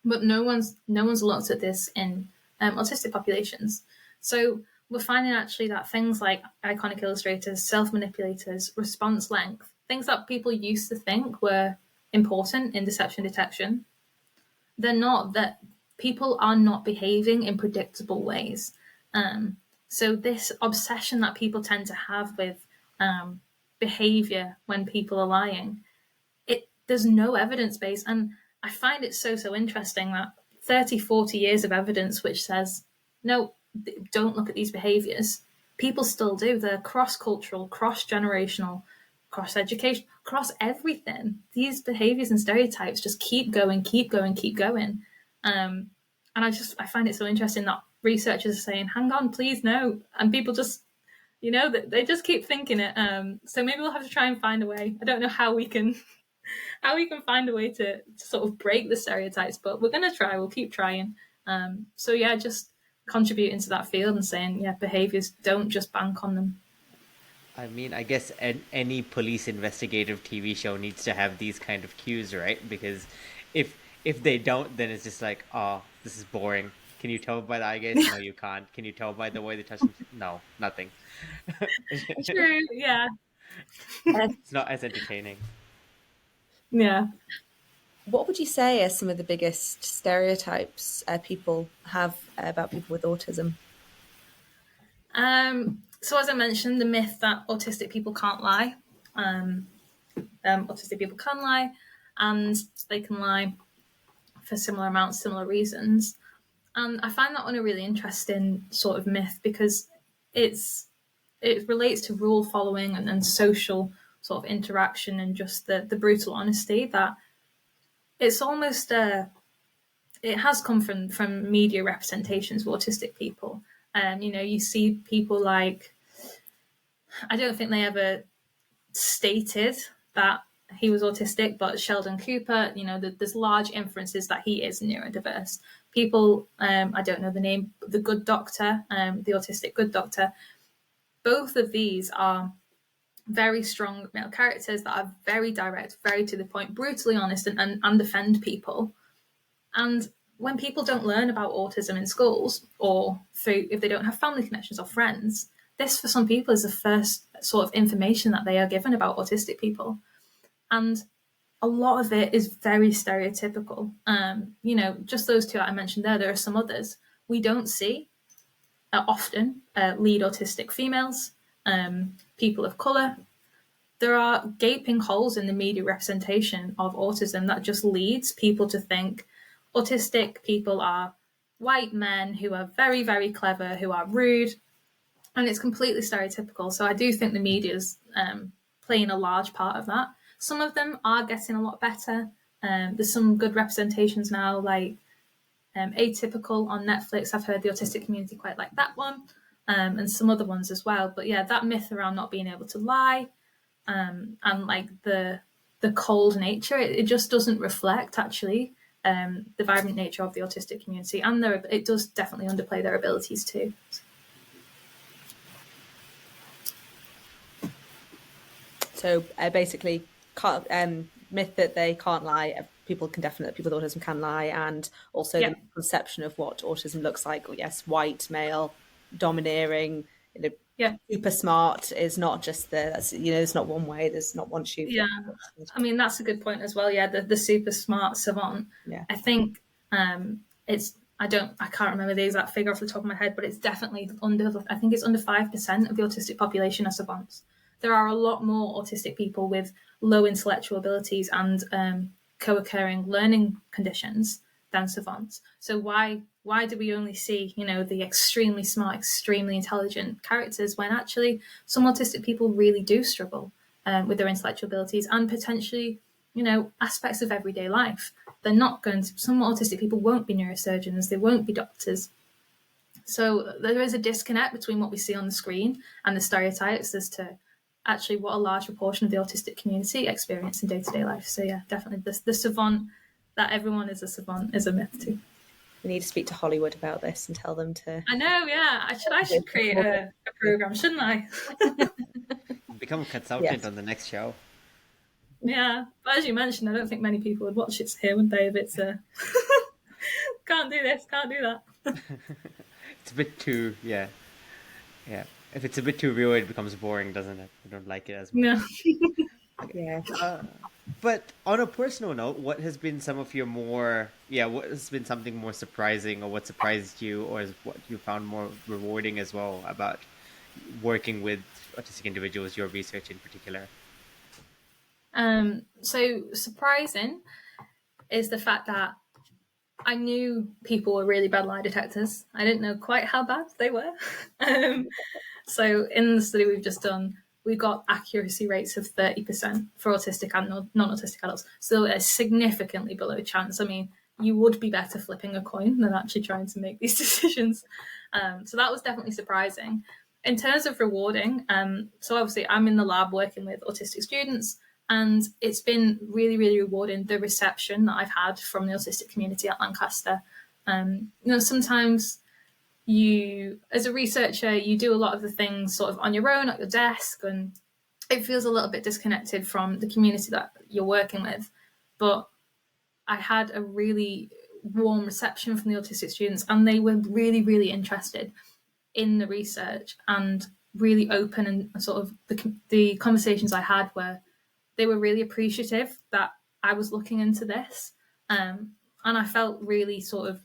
But no one's looked at this in autistic populations. So we're finding actually that things like iconic illustrators, self-manipulators, response length, things that people used to think were important in deception detection, they're not. That people are not behaving in predictable ways. So this obsession that people tend to have with behavior when people are lying, there's no evidence base. And I find it so interesting that 30, 40 years of evidence which says, no, don't look at these behaviors. People still do. They're cross-cultural, cross-generational, cross-education, cross everything. These behaviors and stereotypes just keep going, keep going, keep going. And I find it so interesting that researchers are saying, hang on, please, no. And people just, they just keep thinking it. So maybe we'll have to try and find a way. I don't know how we can find a way to sort of break the stereotypes, but we're going to try. We'll keep trying. So yeah, just contributing to that field and saying, yeah, behaviors, don't just bank on them. I mean, I guess any police investigative TV show needs to have these kind of cues, right? Because if they don't, then it's just like, oh, this is boring. Can you tell by the eye gaze? No, you can't. Can you tell by the way they touch them? No, nothing. True, yeah. It's not as entertaining. Yeah. What would you say are some of the biggest stereotypes people have about people with autism? So as I mentioned, the myth that autistic people can't lie. Autistic people can lie, and they can lie for similar amounts, similar reasons. And I find that one a really interesting sort of myth because it relates to rule following and social sort of interaction and just the brutal honesty that it's almost it has come from media representations of autistic people. You see people like, I don't think they ever stated that he was autistic, but Sheldon Cooper, there's large inferences that he is neurodiverse. People, I don't know the name, the Good Doctor, the autistic Good Doctor, both of these are very strong male characters that are very direct, very to the point, brutally honest, and defend people. And when people don't learn about autism in schools, or through if they don't have family connections or friends, this for some people is the first sort of information that they are given about autistic people. And a lot of it is very stereotypical. Just those two I mentioned there are some others. We don't see often lead autistic females, people of colour. There are gaping holes in the media representation of autism that just leads people to think autistic people are white men who are very, very clever, who are rude, and it's completely stereotypical. So I do think the media's playing a large part of that. Some of them are getting a lot better. There's some good representations now, like Atypical on Netflix. I've heard the autistic community quite like that one, and some other ones as well. But yeah, that myth around not being able to lie, and like the cold nature, it just doesn't reflect actually the vibrant nature of the autistic community, and it does definitely underplay their abilities too. So basically, myth that they can't lie. People with autism can lie, and also the conception of what autism looks like. Yes, white male, domineering, super smart is not just there's not one way. There's not one shoe. Yeah, I mean that's a good point as well. Yeah, the super smart savant. Yeah, I think it's. I can't remember the exact figure off the top of my head, but it's definitely I think it's under 5% of the autistic population are savants. There are a lot more autistic people with low intellectual abilities and co-occurring learning conditions than savants. So why do we only see, the extremely smart, extremely intelligent characters when actually some autistic people really do struggle with their intellectual abilities and potentially, aspects of everyday life. They're not going to, some autistic people won't be neurosurgeons, they won't be doctors. So there is a disconnect between what we see on the screen and the stereotypes as to actually what a large proportion of the autistic community experience in day-to-day life. So yeah, definitely the savant, that everyone is a savant, is a myth too. We need to speak to Hollywood about this and tell them to. I know, yeah. I should create a program, shouldn't I? Become a consultant on the next show. Yeah, but as you mentioned, I don't think many people would watch it here, would they? If it's can't do this, can't do that. It's a bit too, yeah. If it's a bit too real, it becomes boring, doesn't it? I don't like it as much. No. Yeah. But on a personal note, what has been some of your what has been something more surprising, or what surprised you, or is what you found more rewarding as well about working with autistic individuals, your research in particular? So surprising is the fact that I knew people were really bad lie detectors. I didn't know quite how bad they were. So in the study we've just done, we got accuracy rates of 30% for autistic and non-autistic adults. So it's significantly below chance. I mean, you would be better flipping a coin than actually trying to make these decisions. So that was definitely surprising. In terms of rewarding, so obviously I'm in the lab working with autistic students, and it's been really, really rewarding, the reception that I've had from the autistic community at Lancaster. Sometimes you, as a researcher, you do a lot of the things sort of on your own at your desk, and it feels a little bit disconnected from the community that you're working with. But I had a really warm reception from the autistic students, and they were really, really interested in the research and really open, and sort of the conversations I had were, they were really appreciative that I was looking into this. And I felt really sort of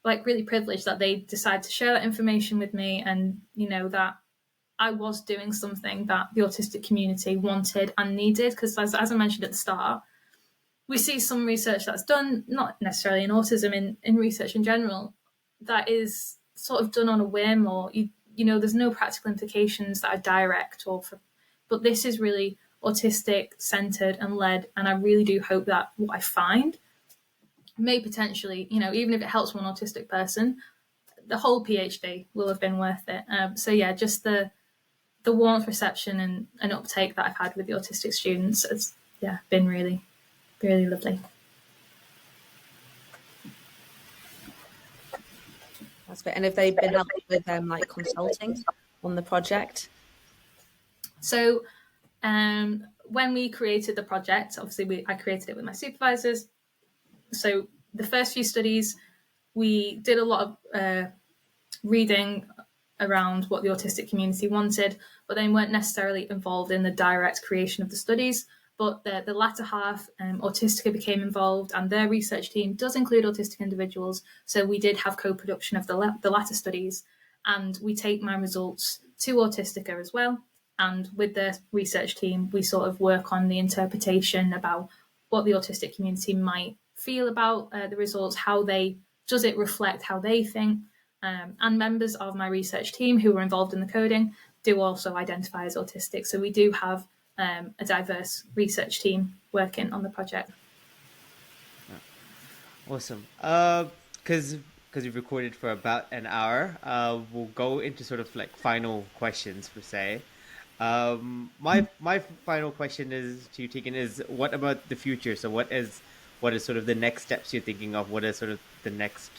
like really privileged that they decided to share that information with me, and, that I was doing something that the autistic community wanted and needed. Because as I mentioned at the start, we see some research that's done, not necessarily in autism, in research in general, that is sort of done on a whim, or, there's no practical implications that are direct but this is really autistic centered and led, and I really do hope that what I find may potentially, even if it helps one autistic person, the whole PhD will have been worth it. So yeah, just the warmth reception and uptake that I've had with the autistic students yeah, been really, really lovely. That's great. And have they been helping with like consulting on the project? So when we created the project, obviously I created it with my supervisors. So the first few studies, we did a lot of reading around what the autistic community wanted, but they weren't necessarily involved in the direct creation of the studies. But the latter half, Autistica became involved, and their research team does include autistic individuals. So we did have co-production of the latter studies, and we take my results to Autistica as well. And with the research team, we sort of work on the interpretation about what the autistic community might feel about the results, does it reflect how they think. And members of my research team who were involved in the coding do also identify as autistic. So we do have a diverse research team working on the project. Awesome. Because we've recorded for about an hour, we'll go into sort of like final questions per se. My final question is to you, Tiegan, is what about the future? So what is sort of the next steps you're thinking of? What is sort of the next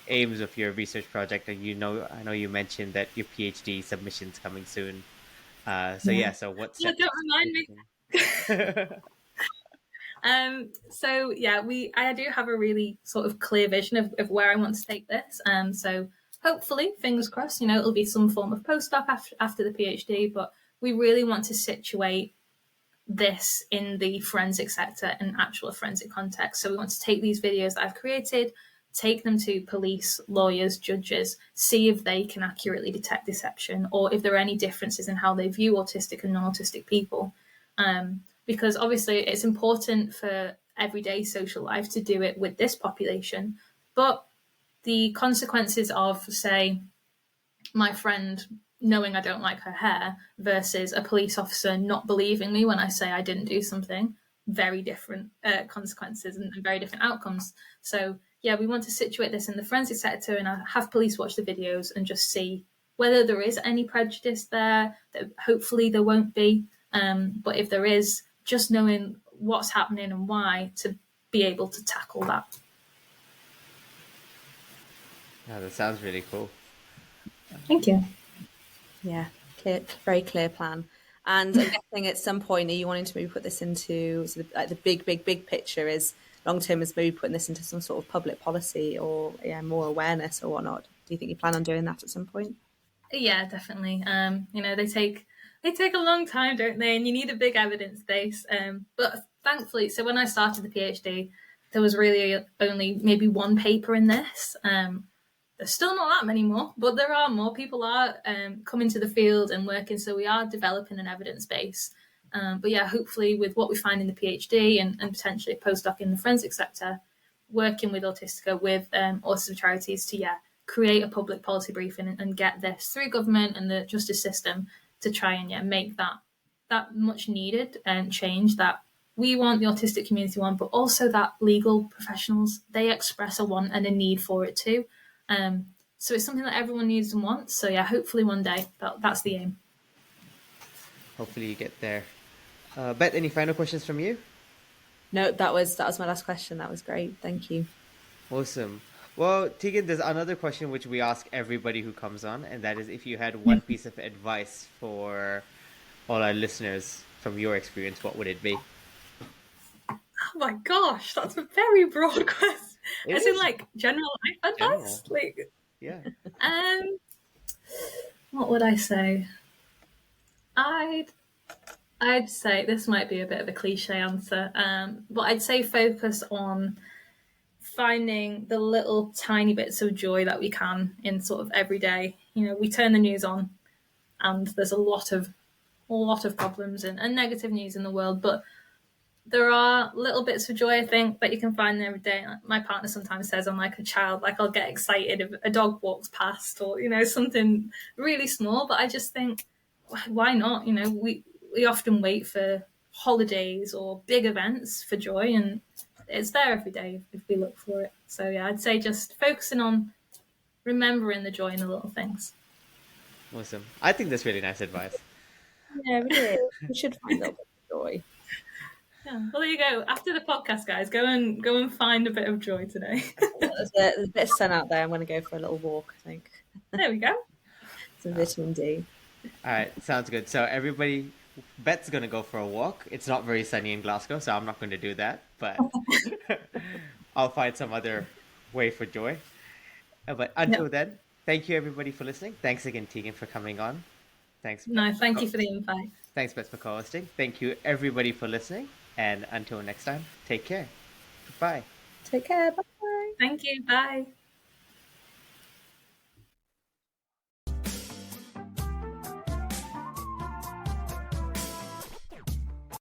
aims of your research project? And I know you mentioned that your PhD submission's coming soon. So what steps? Don't remind me. I do have a really sort of clear vision of where I want to take this. So hopefully, fingers crossed, it'll be some form of postdoc after the PhD, but we really want to situate this in the forensic sector and actual forensic context. So we want to take these videos that I've created, take them to police, lawyers, judges, see if they can accurately detect deception or if there are any differences in how they view autistic and non-autistic people. Because obviously it's important for everyday social life to do it with this population, but the consequences of, say, my friend knowing I don't like her hair versus a police officer not believing me when I say I didn't do something, very different consequences and very different outcomes. So yeah, we want to situate this in the forensic sector and have police watch the videos and just see whether there is any prejudice there. That hopefully there won't be, but if there is, just knowing what's happening and why to be able to tackle that. Yeah, that sounds really cool. Thank you. Yeah, very clear plan. And I'm guessing at some point, are you wanting to maybe put this into sort of like the big picture is long term is maybe putting this into some sort of public policy or more awareness or whatnot? Do you think you plan on doing that at some point? Yeah, definitely. They take a long time, don't they? And you need a big evidence base. But thankfully, so when I started the PhD, there was really only maybe one paper in this. There's still not that many more, but there are more. People are coming to the field and working, so we are developing an evidence base. But yeah, hopefully with what we find in the PhD and potentially a postdoc in the forensic sector, working with Autistica, with autism charities to create a public policy briefing and get this through government and the justice system to try and make that much needed change that we want, the autistic community want, but also that legal professionals, they express a want and a need for it too. So it's something that everyone needs and wants. So yeah, hopefully one day that's the aim. Hopefully you get there. Beth, any final questions from you? No, that was my last question. That was great. Thank you. Awesome. Well, Tiegan, there's another question which we ask everybody who comes on, and that is if you had one piece of advice for all our listeners from your experience, what would it be? Oh my gosh, that's a very broad question. As in like general life advice? Like, yeah. What would I say? I'd say this might be a bit of a cliche answer, but I'd say focus on finding the little tiny bits of joy that we can in sort of every day. We turn the news on and there's a lot of problems and negative news in the world, but there are little bits of joy, I think, that you can find every day. My partner sometimes says I'm like a child, like I'll get excited if a dog walks past or, something really small, but I just think, why not? We often wait for holidays or big events for joy, and it's there every day if we look for it. So yeah, I'd say just focusing on remembering the joy in the little things. Awesome. I think that's really nice advice. Yeah, we should find a little bit of joy. Yeah. Well, there you go. After the podcast, guys, go and find a bit of joy today. There's a bit of sun out there. I'm going to go for a little walk, I think. There we go. Some vitamin D. All right, sounds good. So everybody, Bet's gonna go for a walk. It's not very sunny in Glasgow, so I'm not going to do that. But I'll find some other way for joy. But until then, thank you everybody for listening. Thanks again, Tiegan, for coming on. Thanks. No, thank you for the invite. Thanks, Beth, for co-hosting. Thank you everybody for listening. And until next time, take care. Goodbye. Take care. Bye. Thank you. Bye.